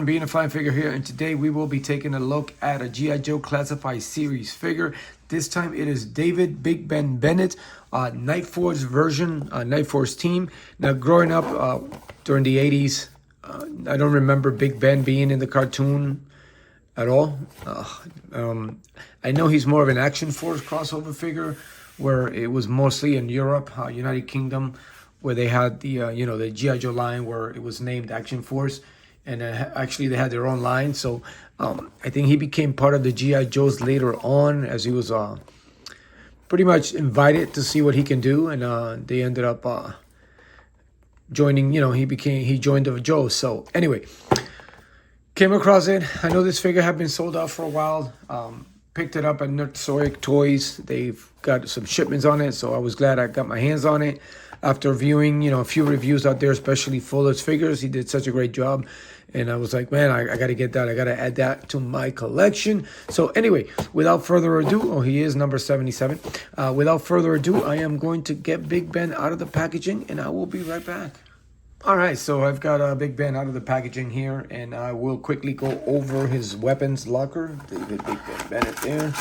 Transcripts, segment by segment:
everyone, being a fine figure here, and today we will be taking a look at a G.I. Joe Classified Series figure. This time it is David Big Ben Bennett, Night Force version, Night Force team. Now growing up during the 80s, I don't remember Big Ben being in the cartoon at all. I know he's more of an Action Force crossover figure, where it was mostly in Europe, United Kingdom, where they had the the G.I. Joe line where it was named Action Force, and actually they had their own line. So I think he became part of the G.I. Joes later on, as he was pretty much invited to see what he can do, and they ended up joining. He joined the Joes. So anyway, came across it. I know this figure had been sold out for a while. Picked it up at Nerdzoic Toys. They've got some shipments on it, so I was glad I got my hands on it. After viewing, a few reviews out there, especially Fuller's Figures, he did such a great job. And I was like, man, I got to get that. I got to add that to my collection. So anyway, without further ado, he is number 77. Without further ado, I am going to get Big Ben out of the packaging, and I will be right back. All right, so I've got Big Ben out of the packaging here, and I will quickly go over his weapons locker. David Big Ben Bennett there,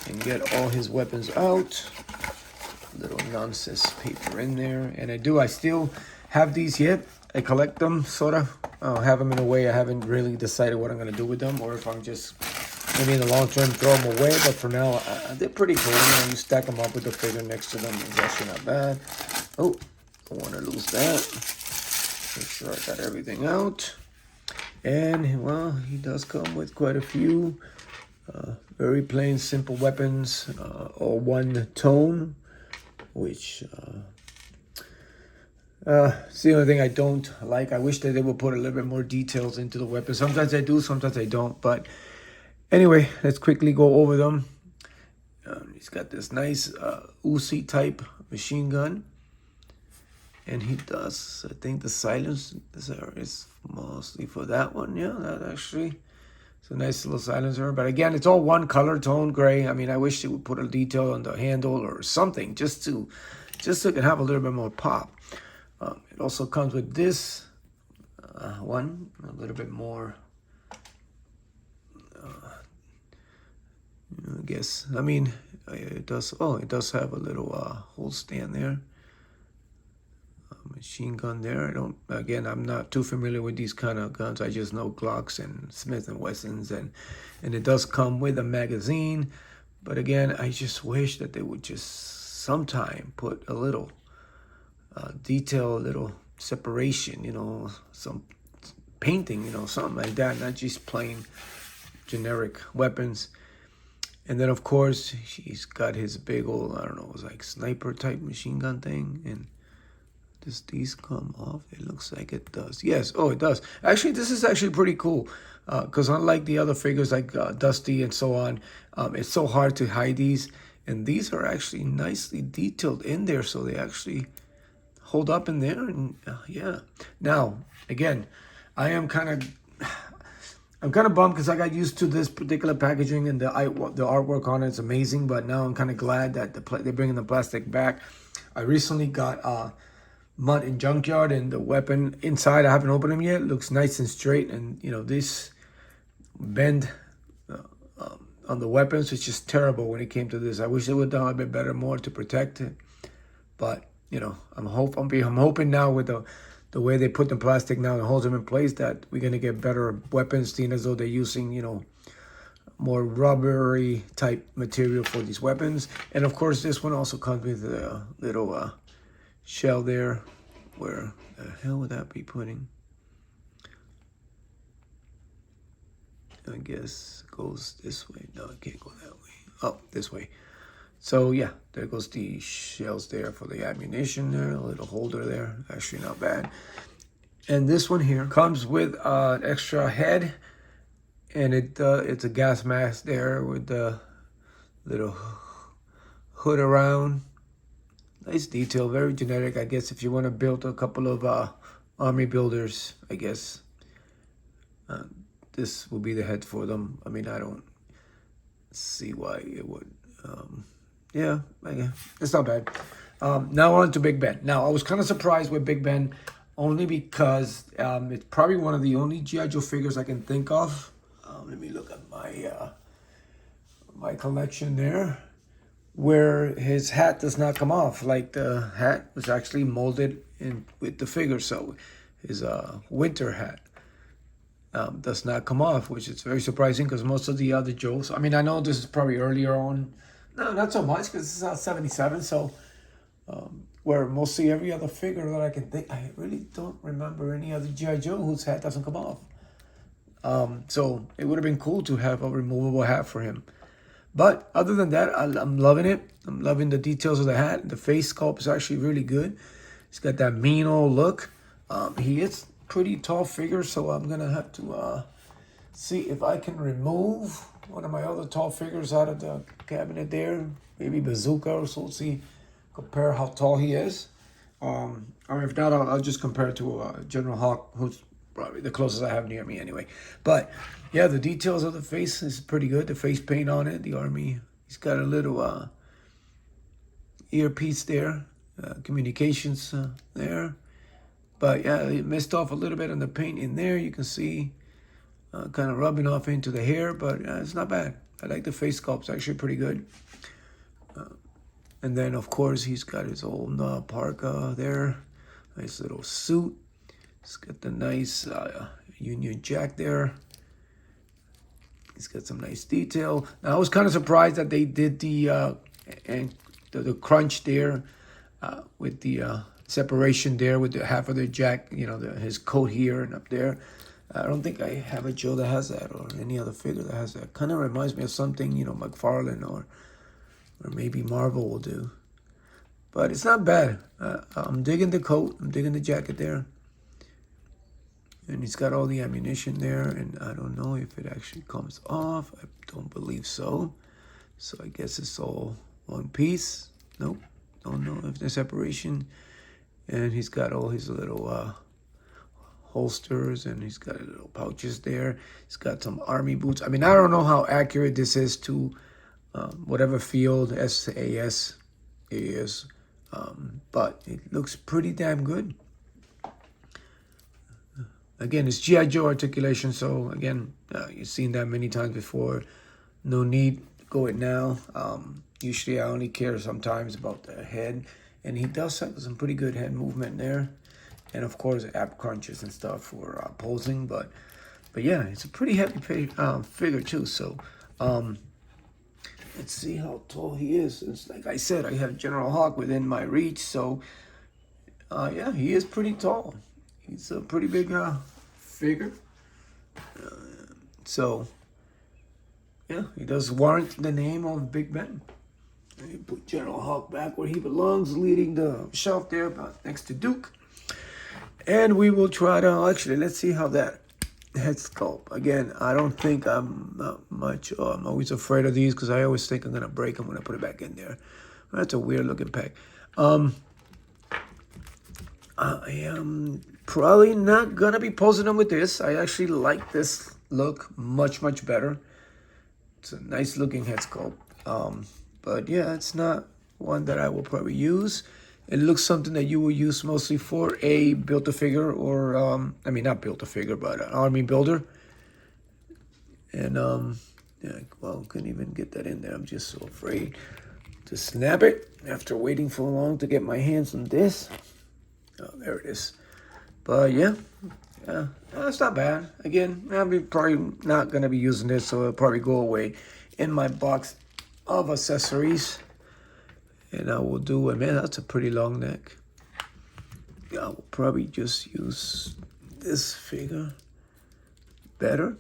and get all his weapons out. Little nonsense paper in there, and I still have these yet. I collect them, sort of. I'll have them in a way. I haven't really decided what I'm going to do with them, or if I'm just, maybe in the long term, throw them away. But for now, they're pretty cool. You stack them up with the figure next to them. It's actually not bad. Oh, don't want to lose that. Make sure I got everything out. And, well, he does come with quite a few very plain, simple weapons, all one tone, which it's the only thing I don't like. I wish that they would put a little bit more details into the weapons. Sometimes I do, sometimes I don't. But anyway, let's quickly go over them. He's got this nice Uzi type machine gun. And he does, I think the silencer is mostly for that one. Yeah, that actually, it's a nice little silencer. But again, it's all one color tone, gray. I mean, I wish they would put a detail on the handle or something just so it can have a little bit more pop. It also comes with this one, a little bit more, I guess. I mean, it does have a little hold stand there. Machine gun there. I'm not too familiar with these kind of guns. I just know Glocks and Smith & Wessons, and it does come with a magazine. But again, I just wish that they would just sometime put a little detail, a little separation, some painting, something like that, not just plain generic weapons. And then, of course, he's got his big old, I don't know, it was like sniper type machine gun thing. And does these come off? It looks like it does. Yes. Oh, it does. Actually, this is actually pretty cool, because unlike the other figures like Dusty and so on, it's so hard to hide these. And these are actually nicely detailed in there, so they actually hold up in there. And yeah. Now, again, I'm kind of bummed because I got used to this particular packaging, and the artwork on it's amazing. But now I'm kind of glad that they're bringing the plastic back. I recently got Mutt and Junkyard, and the weapon inside, I haven't opened them yet. It looks nice and straight, and this bend on the weapons is just terrible when it came to this. I wish they would have done a bit better, more to protect it. But I'm hoping now with the way they put the plastic now and holds them in place, that we're gonna get better weapons, seeing as though they're using more rubbery type material for these weapons. And of course, this one also comes with a little shell there. Where the hell would that be putting? I guess it goes this way. No, it can't go that way. Oh, this way. So yeah, there goes the shells there for the ammunition there. A little holder there. Actually not bad. And this one here comes with an extra head, and it's a gas mask there with the little hood around. Nice detail, very generic. I guess if you want to build a couple of army builders, I guess this will be the head for them. I mean, I don't see why it would. Yeah, I guess it's not bad. Now on to Big Ben. Now, I was kind of surprised with Big Ben only because it's probably one of the only G.I. Joe figures I can think of. Let me look at my collection there, where his hat does not come off. Like the hat was actually molded in with the figure, so his winter hat does not come off, which is very surprising because most of the other Joes, I mean, I know this is probably earlier on, no, not so much because it's not 77, so where mostly every other figure that I can think, I really don't remember any other G.I. Joe whose hat doesn't come off. So it would have been cool to have a removable hat for him. But other than that, I'm loving it. I'm loving the details of the hat. The face sculpt is actually really good. He's got that mean old look. He is pretty tall figure, so I'm going to have to see if I can remove one of my other tall figures out of the cabinet there. Maybe Bazooka or so. See, compare how tall he is. Or if not, I'll just compare it to General Hawk, who's probably the closest I have near me anyway. But yeah, the details of the face is pretty good. The face paint on it, the army. He's got a little earpiece there, communications there. But yeah, it missed off a little bit on the paint in there. You can see kind of rubbing off into the hair, but it's not bad. I like the face sculpt. It's actually pretty good. And then, of course, he's got his old parka there. Nice little suit. He's got the nice Union Jack there. He's got some nice detail. Now, I was kind of surprised that they did the crunch there with the separation there with the half of the jack, you know, his coat here and up there. I don't think I have a Joe that has that or any other figure that has that. Kind of reminds me of something, you know, McFarlane or maybe Marvel will do. But it's not bad. I'm digging the coat. I'm digging the jacket there. And he's got all the ammunition there. And I don't know if it actually comes off. I don't believe so. So I guess it's all one piece. Nope. Don't know if there's separation. And he's got all his little holsters. And he's got little pouches there. He's got some army boots. I mean, I don't know how accurate this is to whatever field SAS is. But it looks pretty damn good. Again, it's G.I. Joe articulation, so again, you've seen that many times before. No need to go it now. Usually I only care sometimes about the head, and he does have some pretty good head movement there. And of course, ab crunches and stuff for posing, but yeah, it's a pretty heavy figure too, so let's see how tall he is. It's like I said, I have General Hawk within my reach, so yeah, he is pretty tall. He's a pretty big figure. So, yeah, he does warrant the name of Big Ben. You put General Hawk back where he belongs, leading the shelf there about next to Duke. And we will try to, actually, let's see how that head sculpt. Again, I don't think I'm not much, I'm always afraid of these because I always think I'm going to break them when I put it back in there. That's a weird looking pack. I am probably not going to be posing them with this. I actually like this look much, much better. It's a nice looking head sculpt. But yeah, it's not one that I will probably use. It looks something that you will use mostly for a Build-A-Figure or, I mean, not Build-A-Figure, but an army builder. And, yeah, well, couldn't even get that in there. I'm just so afraid to snap it after waiting for long to get my hands on this. Oh, there it is. But yeah, it's not bad. Again, I'm probably not going to be using this, so it'll probably go away in my box of accessories. And I will do, man, that's a pretty long neck. I will probably just use this figure better.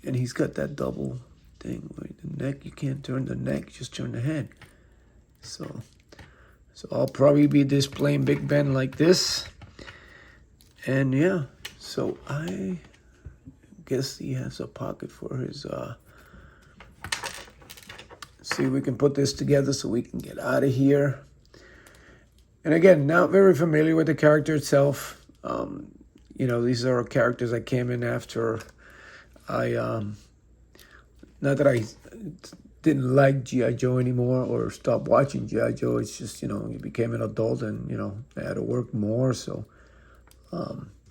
And he's got that double thing where the neck, you can't turn the neck, just turn the head. So I'll probably be displaying Big Ben like this. And yeah, so I guess he has a pocket for his, see if we can put this together so we can get out of here. And again, not very familiar with the character itself. You know, these are characters that came in after I, not that I didn't like G.I. Joe anymore or stopped watching G.I. Joe. It's just, you know, you became an adult and, you know, I had to work more. So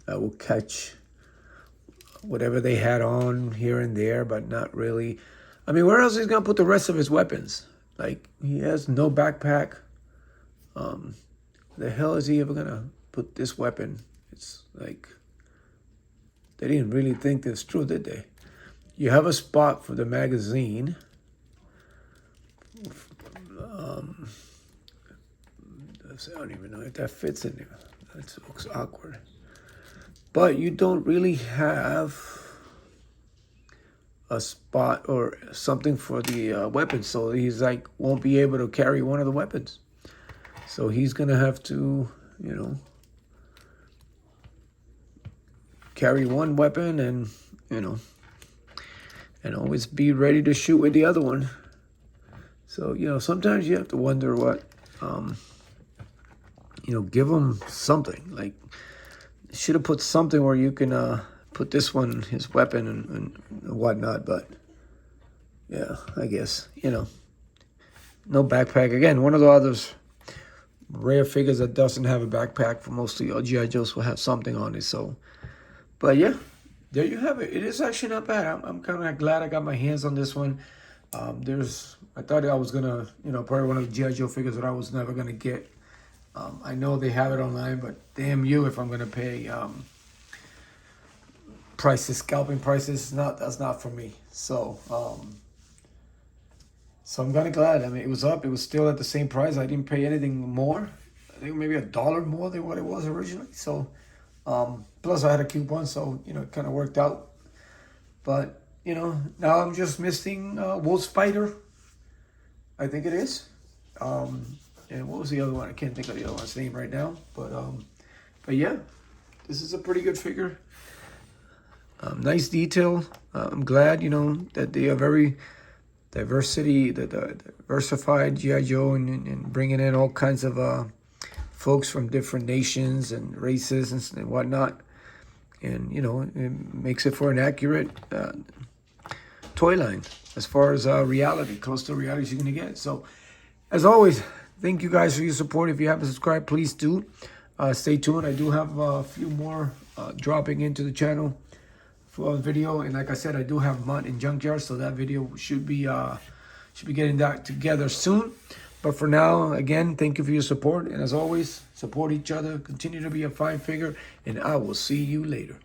I will catch whatever they had on here and there, but not really. I mean, where else is he gonna put the rest of his weapons? Like, he has no backpack. The hell is he ever gonna put this weapon? It's like, they didn't really think this through, did they? You have a spot for the magazine. I don't even know if that fits in there. That looks awkward. But you don't really have a spot or something for the weapons. So he's like, won't be able to carry one of the weapons. So he's going to have to, you know, carry one weapon and, you know, and always be ready to shoot with the other one. So, you know, sometimes you have to wonder what, you know, give him something. Like, should have put something where you can put this one, his weapon and whatnot. But, yeah, I guess, you know, no backpack. Again, one of the others rare figures that doesn't have a backpack. For mostly all G.I. Joes will have something on it. So, but yeah, there you have it. It is actually not bad. I'm kind of glad I got my hands on this one. I thought I was gonna, you know, probably one of the G.I. Joe figures that I was never gonna get. I know they have it online, but damn you if I'm gonna pay prices, scalping prices. That's not for me. So, so I'm kind of glad. I mean, it was up. It was still at the same price. I didn't pay anything more. I think maybe $1 more than what it was originally. So, plus I had a coupon, so, you know, it kind of worked out. But, you know, now I'm just missing Wolf Spider. I think it is. And what was the other one? I can't think of the other one's name right now. But yeah, this is a pretty good figure. Nice detail. I'm glad, you know, that they are very diversified G.I. Joe and bringing in all kinds of folks from different nations and races and whatnot. And, you know, it makes it for an accurate toy line as far as reality, close to reality as you're going to get. So, as always, thank you guys for your support. If you haven't subscribed, please do. Stay tuned. I do have a few more dropping into the channel for a video, and like I said, I do have Mutt and Junkyard, so that video should be getting that together soon. But for now, again, thank you for your support, and as always, support each other, continue to be a fine figure, and I will see you later.